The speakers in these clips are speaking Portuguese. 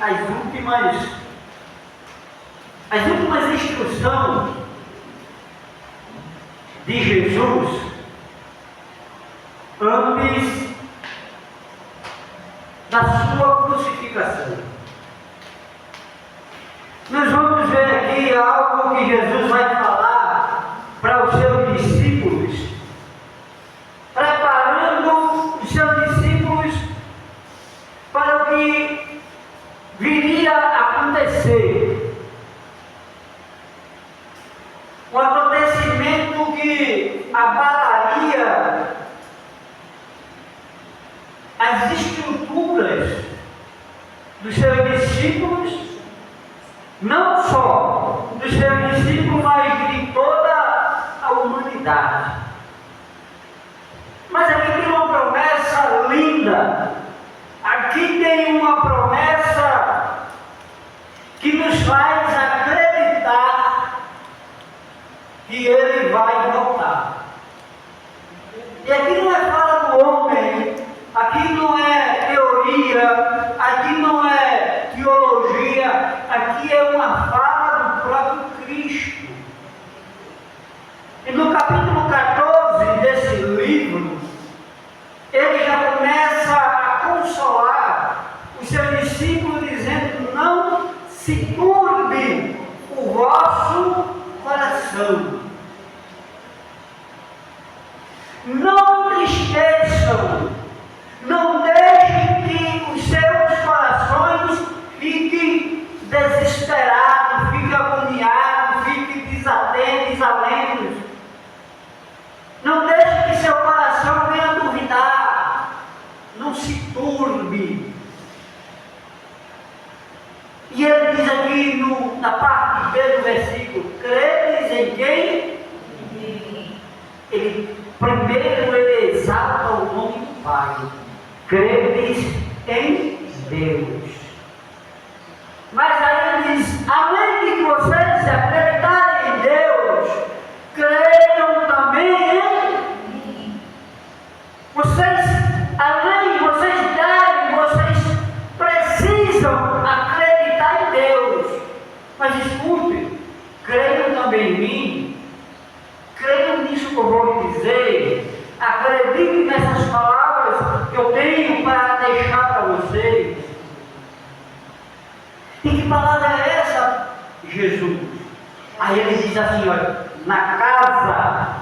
as últimas instruções de Jesus antes da sua crucificação. Nós vamos ver aqui algo que Jesus vai falar para os seus discípulos, preparando os seus discípulos para o que viria a acontecer. Um acontecimento que abalaria as estruturas dos seus discípulos, não só dos seus discípulos, mas de toda a humanidade. Mas aqui tem uma promessa linda, aqui tem uma promessa que nos faz acreditar que Ele vai voltar. E aqui não é fala do homem, aqui não é teoria, aqui não é teologia, aqui é uma fala do próprio Cristo. E no capítulo 14 desse livro, ele já começa a consolar os seus discípulos, dizendo: não se turbe o vosso coração. Não entristeçam, não deixem que os seus corações fiquem desesperados, fiquem agoniados, fiquem desalentos. Não deixe que seu coração venha duvidar, não se turbe. E ele diz aqui na parte B do versículo: credes em quem? Primeiro ele exalta o nome do Pai. Credes em Deus. Mas aí ele diz: além de que vocês acreditarem em Deus, creiam também em mim. Vocês precisam acreditar em Deus. Mas escute, creiam também em mim. Creiam nisso que eu vou lhe dizer. Acreditem nessas palavras que eu tenho para deixar para vocês. E que palavra é essa? Jesus. Aí ele diz assim: olha, na casa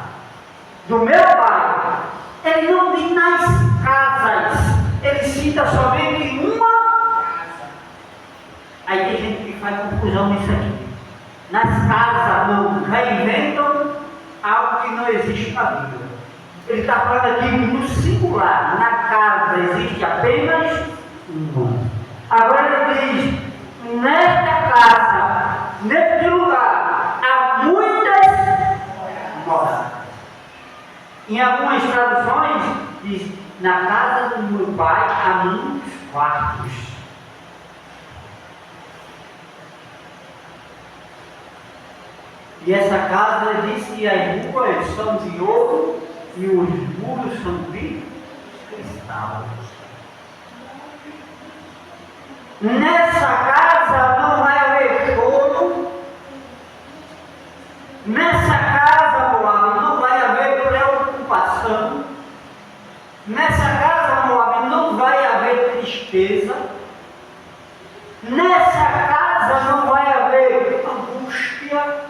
do meu Pai. Ele não diz nas casas, ele cita somente uma casa. Aí tem gente que faz confusão nisso aqui. Nas casas não reinventam algo que não existe na Bíblia. Ele está falando aqui no singular. Na casa existe apenas uma. Agora ele diz: nesta casa, neste lugar, há muitas moradas. Em algumas traduções diz: na casa do meu Pai há muitos quartos. E essa casa diz que as ruas são de ouro e os muros são de cristal. Nessa casa não vai haver choro. Nessa casa, Moab, não vai haver preocupação. Nessa casa, Moab, não vai haver tristeza. Nessa casa não vai haver angústia.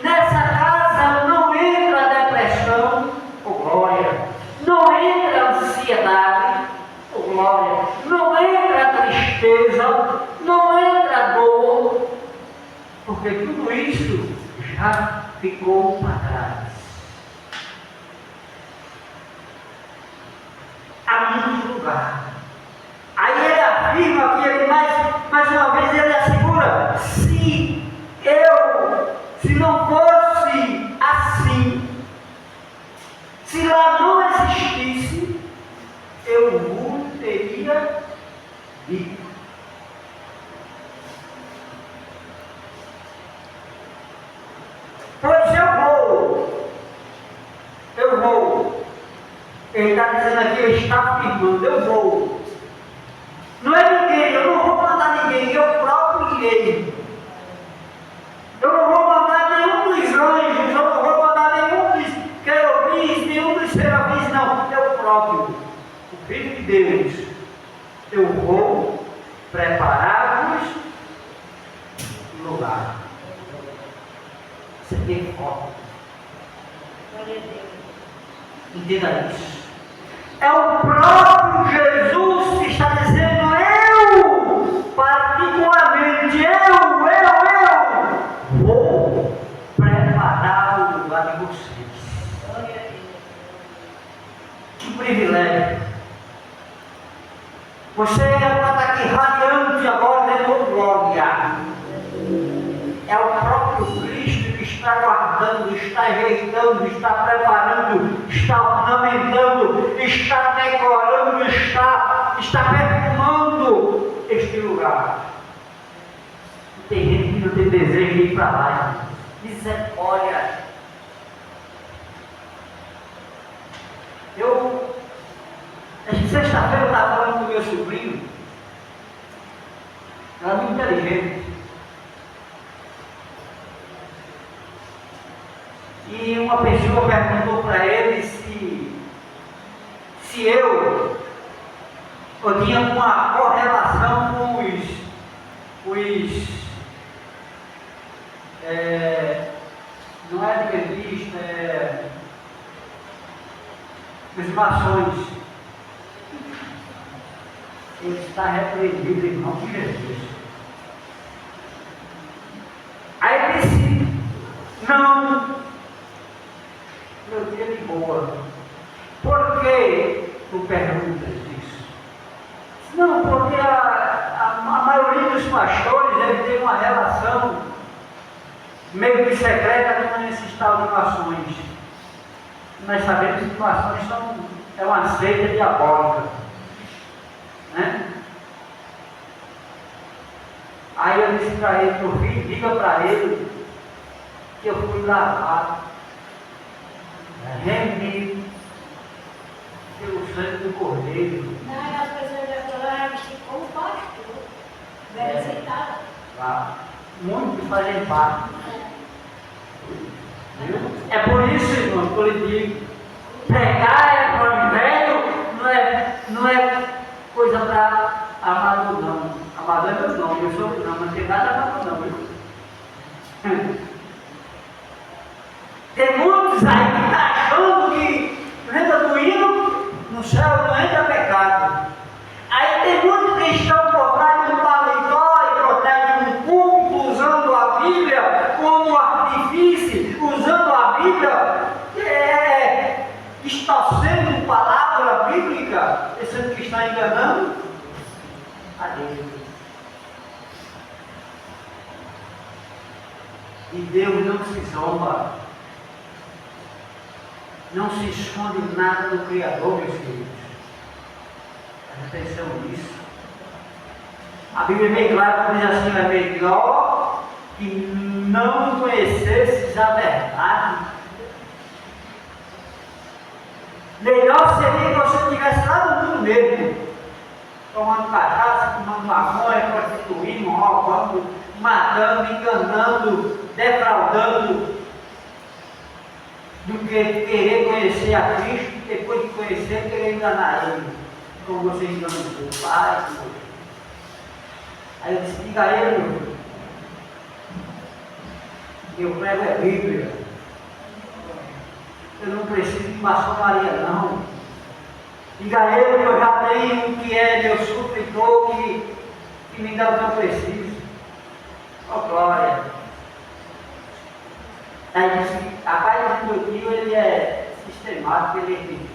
Nessa casa não entra depressão, oh glória. Não entra ansiedade, oh glória. Não entra tristeza, não entra dor, porque tudo isso já ficou para trás. Há muito lugar. Aí ele afirma que ele mais uma vez ele assegura: se não fosse assim, se lá não existisse, eu vos teria dito. Pois eu vou. Ele está dizendo aqui, ele está afirmando: eu vou. Não é ninguém, eu não vou mandar ninguém, volta. Entenda isso. É o próprio Jesus que está dizendo: eu, particularmente, eu vou preparar o lugar de vocês. Que privilégio. Você está aqui radiante agora dentro do glória. É o próprio Cristo que está guardando, está ajeitando, está preparando, está ornamentando, está decorando, está perfumando este lugar. Tem gente que não tem desejo de ir para lá. Misericórdia. Sexta-feira eu estava falando com o meu sobrinho. Ela é muito inteligente. E uma pessoa perguntou para ele se eu tinha uma correlação com não é adventista, os maçons. Ele está repreendido em nome de Jesus. Aí ele disse: não, meu dia de boa. Por que tu perguntas isso? Não, porque a maioria dos pastores ele tem uma relação meio que secreta com esses tal de maçons. Nós sabemos que maçons é uma seita diabólica. Né? Aí eu disse para ele: meu filho, diga para ele que eu fui lavado, remido pelo sangue do Cordeiro. Não, as pessoas já falaram que como pastor, velho aceitado. Lá, muitos fazem parte. É por isso, irmão, que eu lhe digo: pregar para o velho não é coisa para amador, não. Amador é meu nome, eu sou não, não tem nada amador, não. Viu? Tem muitos aí que estão achando que lembra do hino, no céu não entra pecado. Aí tem muitos que estão por trás do paletó e por trás de um púlpito, usando a Bíblia como artifício, usando a Bíblia, distorcendo palavra bíblica, pensando que está enganando a Deus. E Deus não se zomba, não se esconde nada do Criador, meus queridos. Presta atenção nisso. A Bíblia é bem clara, diz assim: é melhor que não conhecesses a verdade. Melhor seria que você estivesse lá no mundo mesmo, tomando cachaça, tomando maconha, prostituindo, roubando, matando, enganando, defraudando, do que querer conhecer a Cristo e depois de conhecer, querer enganar Ele, como você engana o seu pai. Aí eu disse: diga a ele, meu filho, eu prego é Bíblia. Eu não preciso de maçonaria, não. Diga a ele que eu já tenho um que é meu supridor, que me dá o que eu preciso. Oh, glória. Aí disse: rapaz, o meu tio, ele é sistemático, ele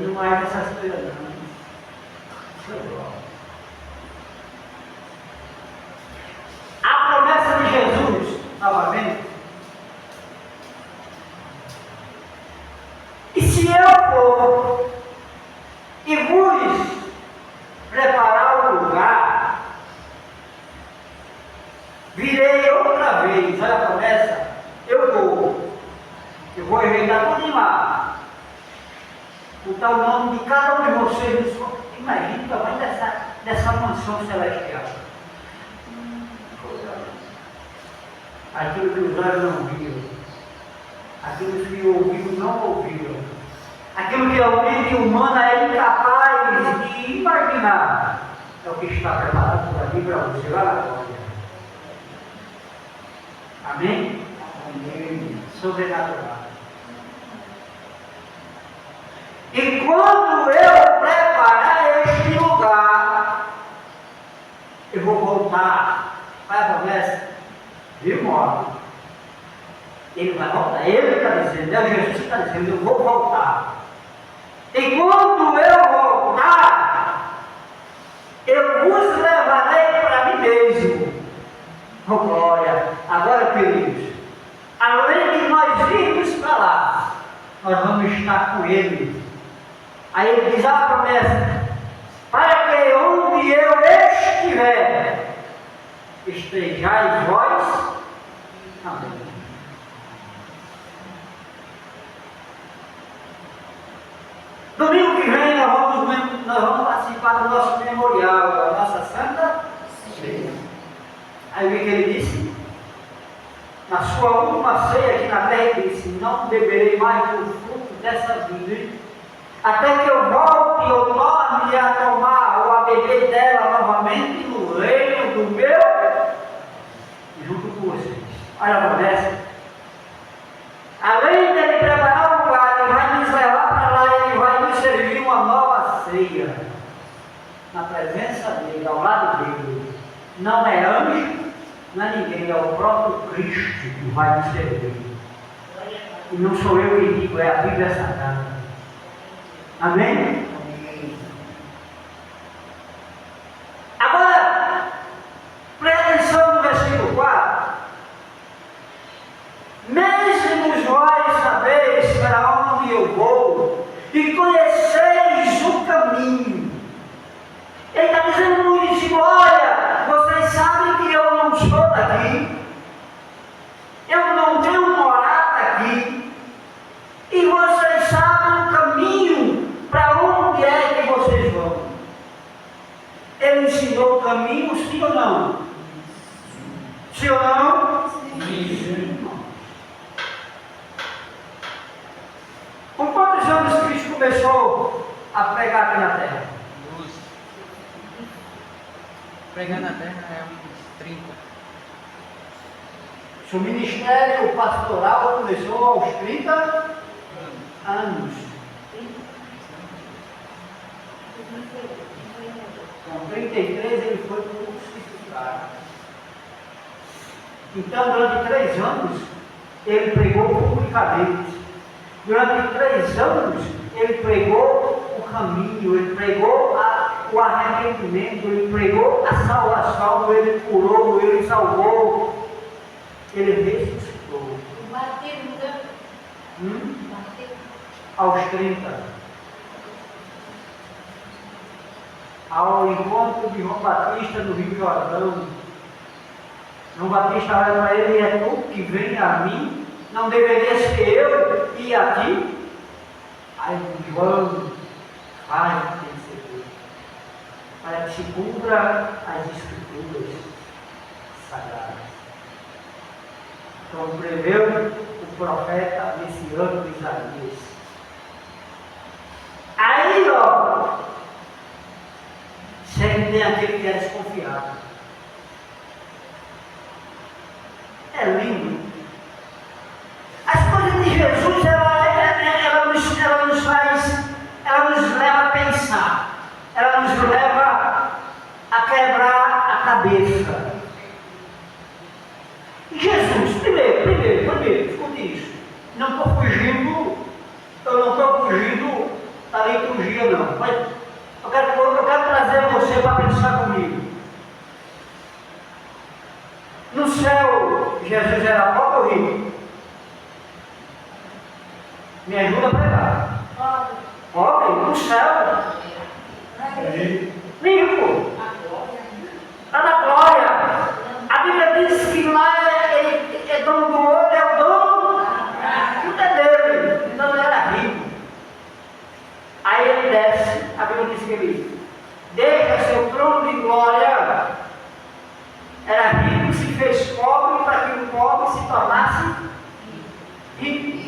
não é dessas coisas, não. A promessa de Jesus, novamente: e se eu for e vos preparar o lugar, virei outra vez. Olha a promessa: eu vou ajeitar tudo lá, botar o nome de cada um de vocês. Imagine o tamanho dessa mansão celestial. Aquilo que os olhos não viram, aquilo que o ouvido não ouviram, aquilo que a mente humana é incapaz de imaginar, é o que está preparado por ali para você lá na glória. Amém? Amém. Sobrenatural. E quando eu preparar este lugar, eu vou voltar. Vai a promessa? Viu, morto? Ele vai voltar. Ele está dizendo, é Jesus que está dizendo, eu vou voltar. E quando eu voltar, eu vos levarei para mim mesmo. Oh, glória! Agora, queridos, além de nós irmos para lá, nós vamos estar com Ele. Aí ele diz a promessa: para que onde eu estiver, estejais vós também. Domingo que vem nós vamos participar do nosso memorial, da nossa Santa Ceia. Aí o que ele disse? Na sua última ceia aqui na terra, ele disse: não beberei mais do fruto dessa vida, até que eu volte e eu torne a tomar ou a beber dela novamente no reino do meu, junto com vocês. Olha a promessa. Além dele preparar o lugar, ele vai nos levar para lá, ele vai nos servir uma nova ceia, na presença dele, ao lado dele. Não é anjo, não é ninguém, é o próprio Cristo que vai nos servir. E não sou eu que digo, é a Bíblia Sagrada. Amém? Amém. Agora, presta atenção no versículo 4. Mesmo vós sabeis para onde eu vou, e conheceis o caminho. Ele está dizendo muito: olha, vocês sabem que eu não sou daqui, eu não tenho morada aqui, e vocês sabem o caminho para onde é que vocês vão. Ele ensinou o caminho, sim ou não? Sim ou não? Sim. Com quantos anos Cristo começou a pregar aqui na terra? Pregar na terra é uns 30. Seu ministério pastoral começou aos 30 anos. Com 33 ele foi crucificado. Então, durante 3 anos, ele pregou publicamente. Durante 3 anos, ele pregou o caminho, ele pregou o arrependimento, ele pregou a salvação, ele curou, ele salvou, ele ressuscitou. O batismo, né? Batismo. Aos 30. Ao encontro de João Batista no Rio Jordão. João Batista olha para ele: é tu que vem a mim? Não deveria ser eu ir a ti? Aí João faz perceber, para que se cumpra as escrituras sagradas. Como preveu o profeta messiânico Isaías. Aí, ó, sempre tem aquele que é desconfiado. É lindo. As coisas de Jesus, ela nos leva a pensar, ela nos leva a quebrar a cabeça. Jesus, primeiro, escute isso. Não estou fugindo, eu não estou fugindo da liturgia, não. Mas eu quero trazer você para pensar comigo. No céu, Jesus era pobre ou rico? Me ajuda a pregar. Pobre, no céu. Rico. Está na glória. A Bíblia diz que lá ele é dono do ouro, é o dono, tudo é dele. Então ele era rico. Aí ele desce, a Bíblia diz que ele deixa seu trono de glória. Era rico, se fez pobre para que o pobre se tornasse rico.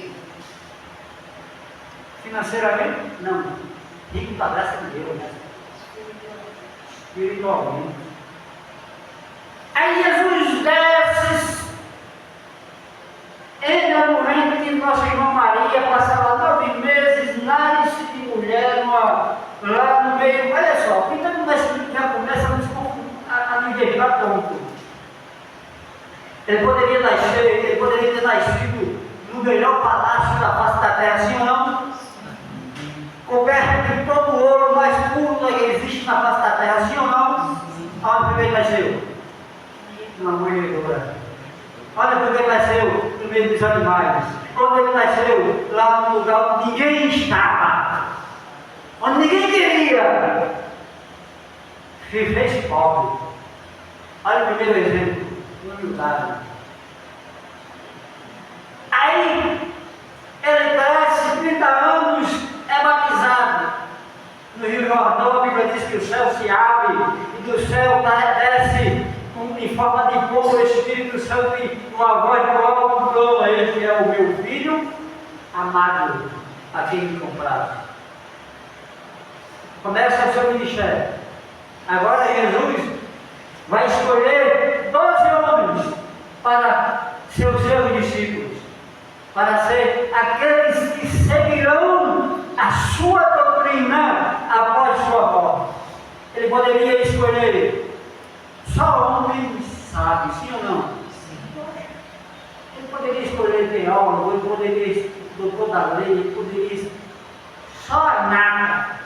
Financeiramente? Não. Rico para a graça de Deus, né? Espiritualmente. Aí Jesus desce certamente que nossa irmã Maria passava 9 meses nasce de mulher lá no meio. Olha só, então já começa a nos deixar tonto. Ele poderia ter nascido no melhor palácio da face da terra, sim ou não? Coberto de todo o ouro mais puro que existe na face da terra, sim ou não? Onde ele nasceu? Na manjedoura. Onde ele nasceu? No meio dos animais. Onde ele nasceu? Lá no lugar onde ninguém estava. Onde ninguém queria. Se fez pobre. Olha o primeiro exemplo. Humildade. Aí, ele cresce 30 anos, é batizado. No Rio Jordão, a Bíblia diz que o céu se abre e do céu desce em forma de fogo o Espírito Santo e uma voz do alto clama: Este é o meu filho amado, a quem me compraram. Começa o seu ministério. Agora Jesus vai escolher 12 homens para ser os seus discípulos, para ser aqueles que seguirão a sua doutrina após sua morte. Ele poderia escolher só homens sábios, sim ou não? Ele poderia escolher teólogo, ele poderia doutor da lei, ele poderia só nada.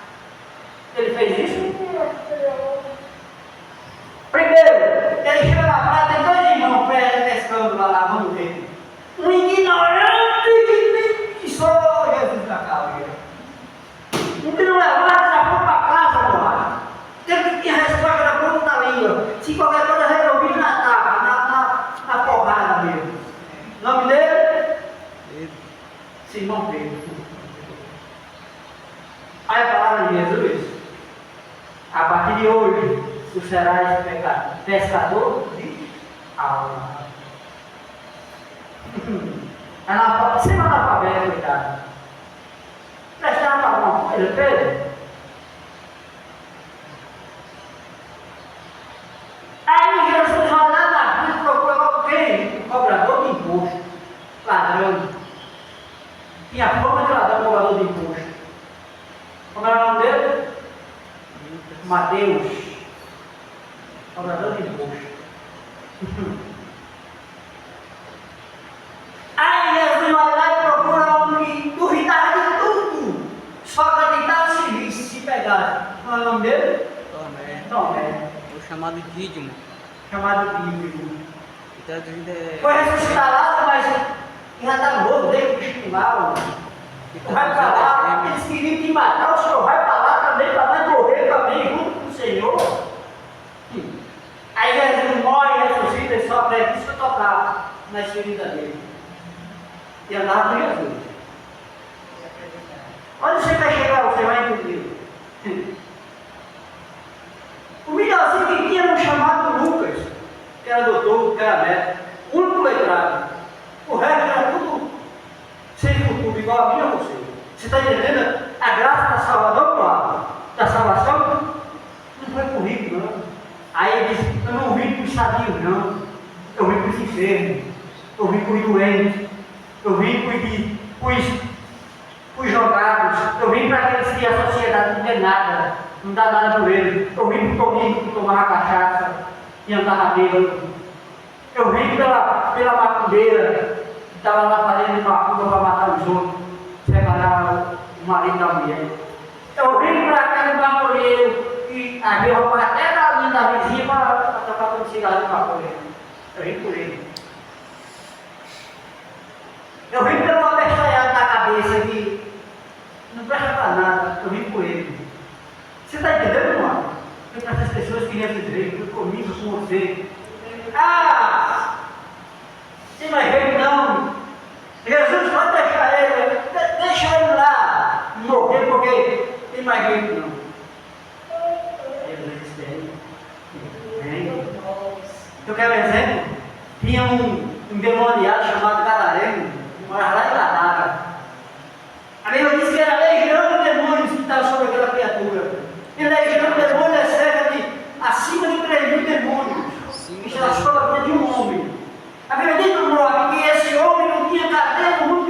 Ele fez isso? Primeiro, ele chega na praia, tem 2 irmãos pescando lá, lavando o rei. Um ignorante que só Jesus da causa. Um que não levava, já foi para casa, porra. Ele que tinha resposta da ponta da língua. Se qualquer coisa resolvia na tapa, na porrada mesmo. O nome dele? Simão Pedro. Aí a palavra de Jesus: a partir de hoje, tu serás pescador de alma. Sem analfabeto, coitado. Prestaram para alguma coisa, Pedro? Aí Jesus vai lá na frente, procurou quem? O cobrador de imposto. Ladrão. Tinha fama de ladrão, cobrador de imposto. Como era o nome dele? Mateus. Cobrador de imposto. Aí Jesus vai lá e procura um que duvidava de tudo, só acreditava se pegasse. Qual é o nome dele? Tomé. Tomé. O chamado Dídimo. Chamado Dídimo. Traduzido Foi ressuscitado, mas já está novo, desde que estimavam. Vai para lá, eles queriam te matar, o senhor vai para lá também, para nós morrer também, junto com o Senhor. Aí Jesus morre, ressuscita e só pede isso tocar nas feridas dele. E andava com Jesus. Onde você vai chegar, você vai entender. O melhorzinho que tinha era um chamado Lucas, que era doutor, que era médico, o único letrado. O resto era tudo sem futuro, igual a mim ou você. Você está entendendo? A graça da salvação, da salvação, não foi por rico, não. Aí ele disse: eu não vim para os sadios, não. Eu vim para os enfermos, eu vim para os doentes, eu vim para os jogados, eu vim para aqueles que a sociedade não tem nada, não dá nada por eles. Eu vim para o Toninho que tomava cachaça e andava bêbado. Eu vim pela macumbeira que estava lá fazendo macumba para matar os outros, separar o marido da mulher. Eu vim para aquele maconheiro que havia roubado até da linha da vizinha para tocar com o cigarro de maconheiro. Eu vim por ele. Eu vim pelo abestalhado da cabeça que não presta para nada. Eu vim por ele. Você está entendendo, irmão? Eu para essas pessoas que iam dizer, comigo, com você. Ah! Tem mais jeito não. Jesus vai deixa ele lá morrer, porque tem mais jeito não. Jesus tem. Eu quero um exemplo. Tinha um endemoniado chamado Gadareno, morava lá em Gadara. A Bíblia diz que era legião de demônios que estava sobre aquela criatura. E legião de demônios é cerca de acima de 3.000 demônios que estava sobre a vida de um homem. A Bíblia diz no nome que esse homem não tinha cadeia no mundo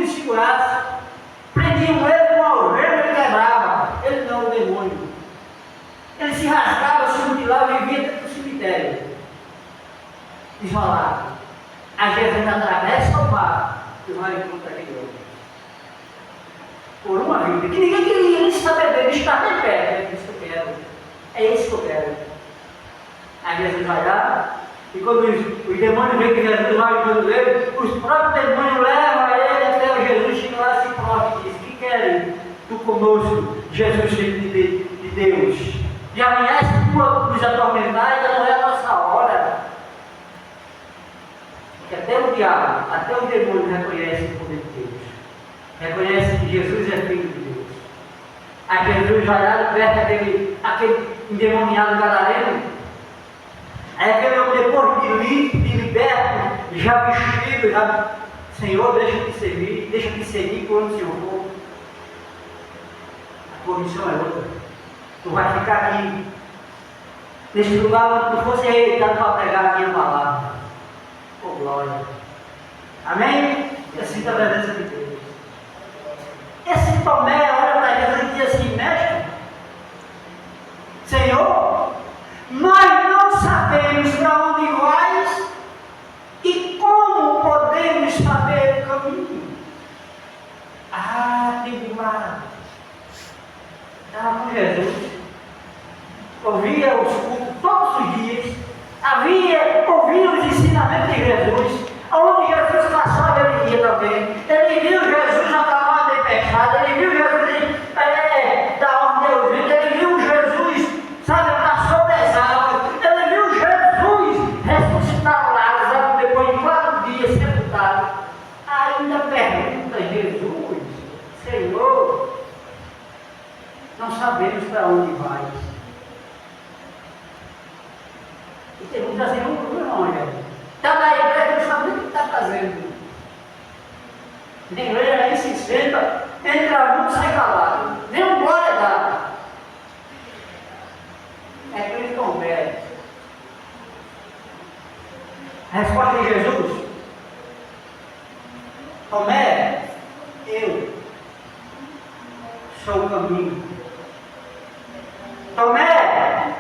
isolado. Às vezes ele atravessa o mar e vai encontrar aquele outro. Por uma vida que ninguém queria nem saber dele, estar bem perto. É isso que eu quero. É isso que eu quero. Às vezes ele vai lá, e quando os demônios veem que Jesus vai ajudando ele, os próprios demônios levam ele até o Jesus, chega lá e se prostra e diz: que querem tu conosco, Jesus, filho de Deus? Já amanhece nos atormentar, ainda não é a nossa hora. Porque até o diabo, até o demônio reconhece o poder de Deus. Reconhece que Jesus é filho de Deus. A Jesus vai lá perto aquele endemoniado gadareno. Aí aquele homem, depois de liberto, já vestido, já, Senhor, deixa de seguir quando o Senhor for. A tua missão é outra. Tu vai ficar aqui, nesse lugar onde tu fosse rejeitado para pregar a minha palavra. Oh, glória. Amém? E assim está a presença de Deus. Esse Tomé olha para Jesus e diz assim: mestre, Senhor, nós não sabemos para onde vais e como podemos saber o caminho. Ah, tem lá. Estava com Jesus, ouvia os cultos todos os dias, ouvia os ensinamentos de Jesus, onde Jesus passava ele ia também. Ele viu Jesus acalmar a tempestade, ele viu Jesus dar ordem aos ventos, ele viu Jesus, sabe, andar sobre as águas, ele viu Jesus ressuscitar Lázaro depois de 4 dias sepultado. Ainda pergunta Jesus: Senhor, não sabemos para onde vai. E tem muita assim, não, está na igreja, não sabe nem o que está fazendo. Na igreja aí se senta, entra muito, sai calado. Nem um glória dá. É aquele Tomé. A resposta de Jesus: Tomé, eu sou o caminho. Tomé,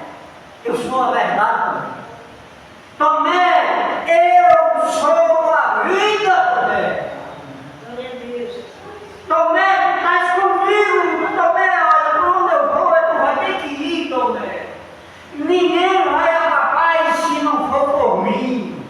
eu sou a verdade. Tomé, eu sou a vida, Tomé. Glória a Deus. Tomé, estás comigo. Tomé, olha, para onde eu vou, tu vai ter que ir, Tomé. Ninguém vai a papai se não for por mim.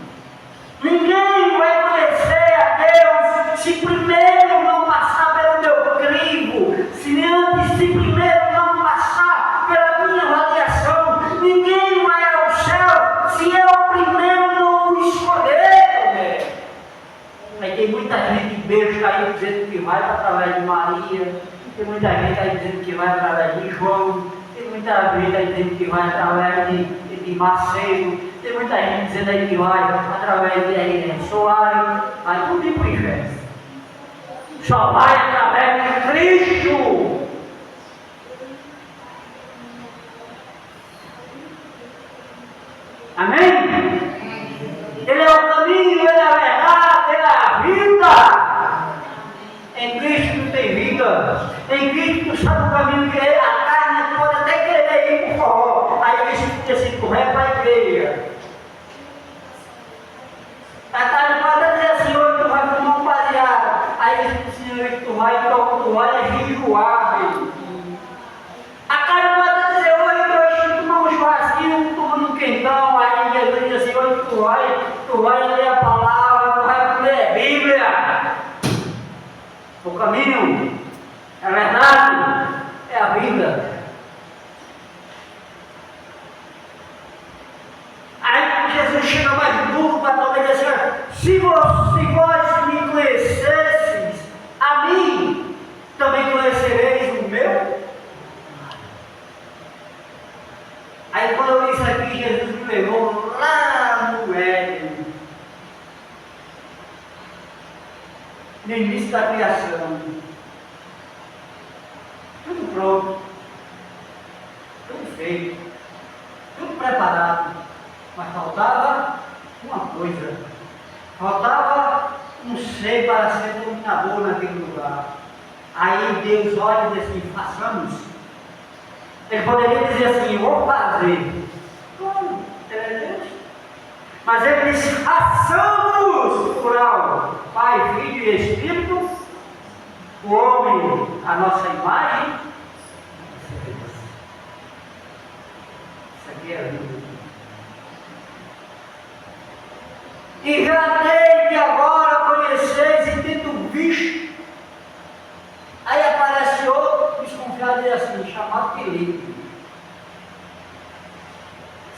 Ninguém vai conhecer a Deus se primeiro não passar pelo meu crivo, se primeiro não passar pela minha avaliação. Ninguém vai ao céu se eu primeiro não o escolher, Tomé. Aí tem muita gente besta aí dizendo que vai através de Maria, tem muita gente aí dizendo que vai através de João, tem muita gente aí dizendo que vai através de Macedo, tem muita gente dizendo aí que vai através de Soares, aí tudo ir para o inferno. Só vai através de Cristo. Amém? Ele é o caminho, ele é a verdade, ele é a vida. Em Cristo tu tem vida. Em Cristo tu sabe o caminho que é. A carne pode até querer ir para o forró. Aí isso fica assim, correr para a igreja. A carne pode até dizer assim: hoje tu vai fumar um baseado. Aí isso assim: hoje tu vai jejuar, velho. A carne pode até dizer: hoje tu tomar um churrasquinho, tomando um quentão. Aí Jesus diz assim: hoje tu vai ler a palavra, tu vai ler a Bíblia. O caminho, a verdade, é a vida. Aí Jesus chega mais duro para Tomé e diz assim: se vós me conhecesseis a mim, também conhecereis o meu. Aí quando eu li isso aqui, Jesus me levou lá no Éden, no início da criação. Tudo pronto, tudo feito, tudo preparado, mas faltava uma coisa: faltava um ser para ser dominador naquele lugar. Aí Deus olha e diz assim: façamos. Ele poderia dizer assim: vou fazer. Como? Ele é Deus. Mas Mas ele disse: façamos, plural, Pai, Filho e Espírito, o homem, a nossa imagem. Isso aqui é lindo. E já desde agora conheceis e tendo visto. Aí aparece outro desconfiado e diz assim, chamado Filipe.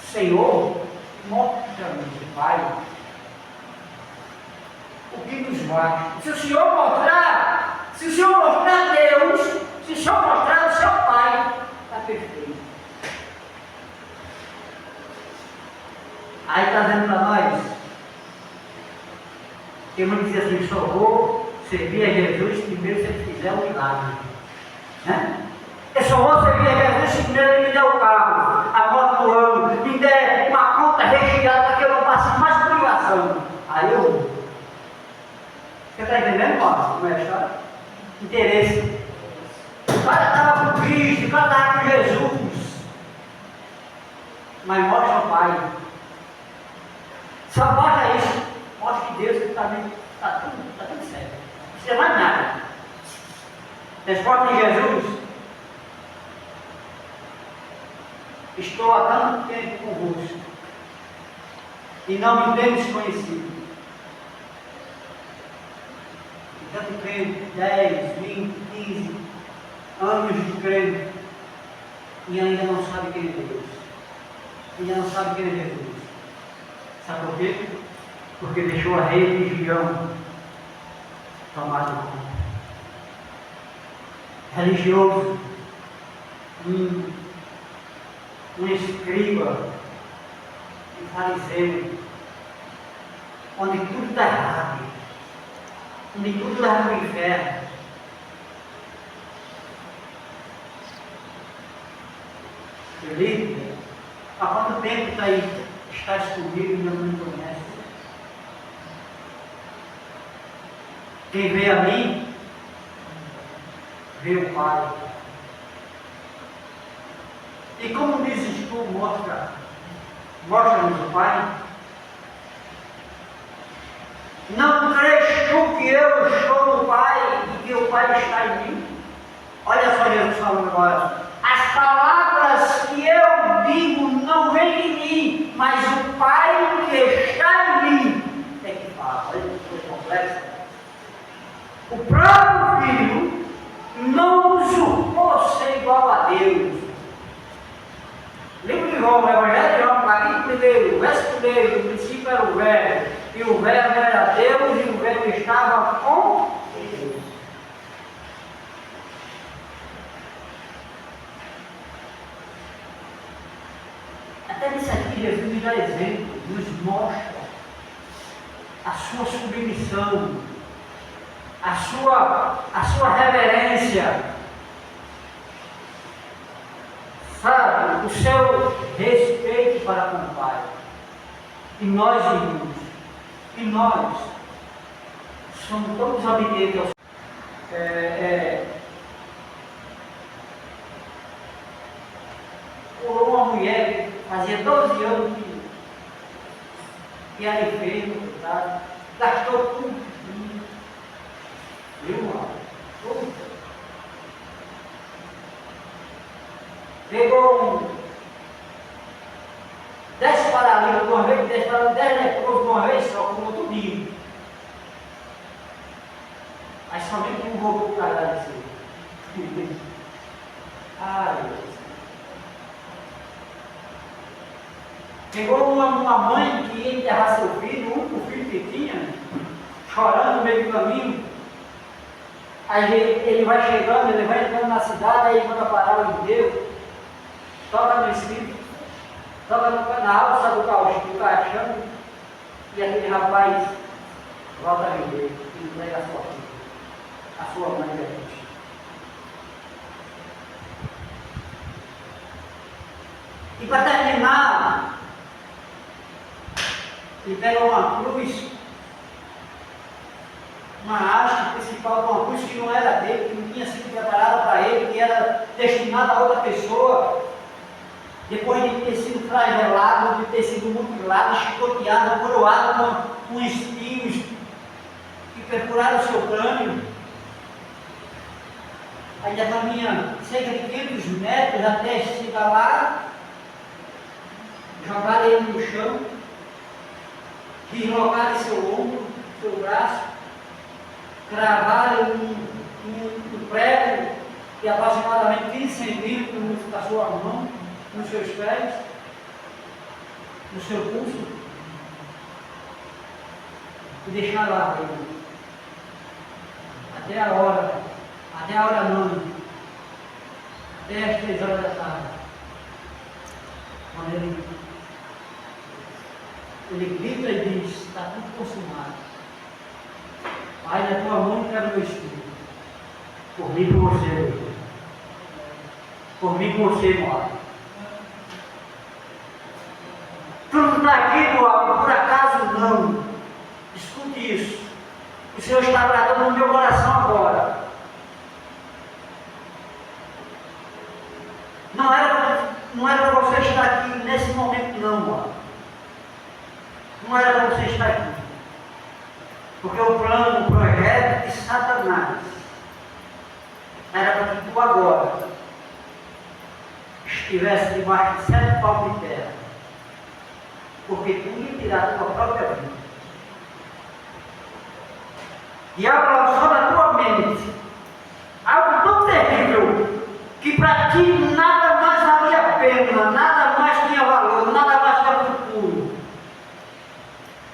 Senhor, mostra-nos, Pai, o que nos basta. Se o Senhor mostrar Deus, se o Senhor mostrar o seu Pai, está perfeito. Aí está dizendo para nós, que não diz assim, só vou servir a Jesus primeiro se ele fizer um milagre. Né? Eu só vou servir a Jesus se primeiro ele me der o carro, a moto do ano, me der uma conta recheada para que eu não passe mais privação. Aí eu vou. Você está entendendo, irmão? Como é a história? Interesse. O cara estava com Cristo, o cara estava com Jesus. Mas mostra o Pai. Só mostra isso. Mostra que Deus está tudo certo. Não precisa mais nada. Resposta de Jesus. Estou há tanto tempo convosco e não me tenho desconhecido. Tanto crente, 10, 20, 15 anos de crente e ainda não sabe quem é Deus. Ainda não sabe quem é Jesus. Sabe por quê? Porque deixou a religião tomar conta. Religioso, um escriba, um fariseu, onde tudo está errado, onde tudo leva para o inferno. Felipe, há quanto tempo está aí? Estás comigo e não me conhece? Quem vê a mim, vê o Pai. E como dizes tu, mostra-nos o Pai. Não crês tu que eu estou no Pai e que o Pai está em mim? Olha só Jesus falando agora. As palavras que eu digo não vêm de mim, mas o Pai que está em mim é que fala. Olha que coisa complexa. O próprio Filho não usurpou ser igual a Deus. Livro de João, Evangelho de João, capítulo 1, verso 1, no princípio era o Verbo, e o Verbo era Deus, e o Verbo estava com Deus. Até nisso aqui, Jesus nos dá exemplo, nos mostra a sua submissão, a sua reverência. Sabe, o seu respeito para com o Pai. E nós, irmãos, e nós somos todos obedientes ao por uma mulher que fazia 12 anos que era enferma, tá? Gastou tudo. Viu, irmão? Tudo. Pegou 10 paralíticos de uma vez, 10 leprosos de uma vez só, como outro dia. Mas somente um voltou para agradecer. Ai, Deus. Pegou uma mãe que ia enterrar seu filho, o único filho que tinha, chorando no meio do caminho. Aí ele vai chegando, ele vai entrando na cidade, aí manda parar o inteiro. Toca no espírito, toca na alça do caixão, e aquele rapaz volta a viver e entrega a sua filha, a sua mãe de Cristo. E para terminar, ele pega uma cruz, uma haste principal de uma cruz que não era dele, que não tinha sido preparada para ele, que era destinada a outra pessoa. depois de ter sido flagelado, de ter sido mutilado, chicoteado, coroado com espinhos que perfuraram o seu crânio, ainda caminha cerca de 500 metros até chegar lá, jogar ele no chão, deslocar seu ombro, seu braço, cravar um prego de aproximadamente 15 centímetros da sua mão, nos seus pés, no seu pulso, e deixar lá ele, até a hora não, até as 3 horas da tarde, quando ele grita e diz: está tudo consumado. Pai, na tua mão quero meu espírito. Por mim, por você, Deus. Por mim, por você, mora. Tu não está aqui, por acaso não. Escute isso. O Senhor está agradando no meu coração agora. Não era para você estar aqui nesse momento, não, mora. Não era para você estar aqui. Porque o plano, o projeto de Satanás era para que tu agora estivesse debaixo de 7 palmos de terra. Porque tu ia tirar a tua própria vida. E abraçou na tua mente algo tão terrível que para ti nada mais valia a pena, nada mais tinha valor, nada mais tinha futuro.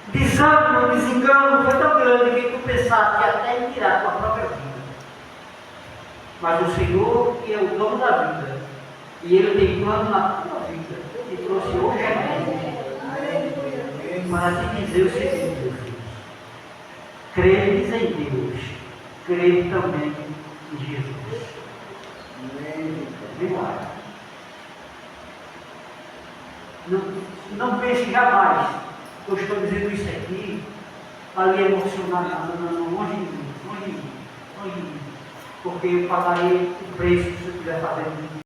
Desânimo, desengano foi tão grande que tu pensaste até em tirar a tua própria vida. Mas o Senhor que é o dono da vida, e Ele tem plano na tua vida, te trouxe hoje aqui para te dizer o seguinte: meu filho, credes em Deus, crede também em Jesus. Obrigado. Não pense jamais, eu estou dizendo isso aqui para lhe emocionar, não, longe de mim, porque eu pagarei o preço se eu estiver fazendo isso.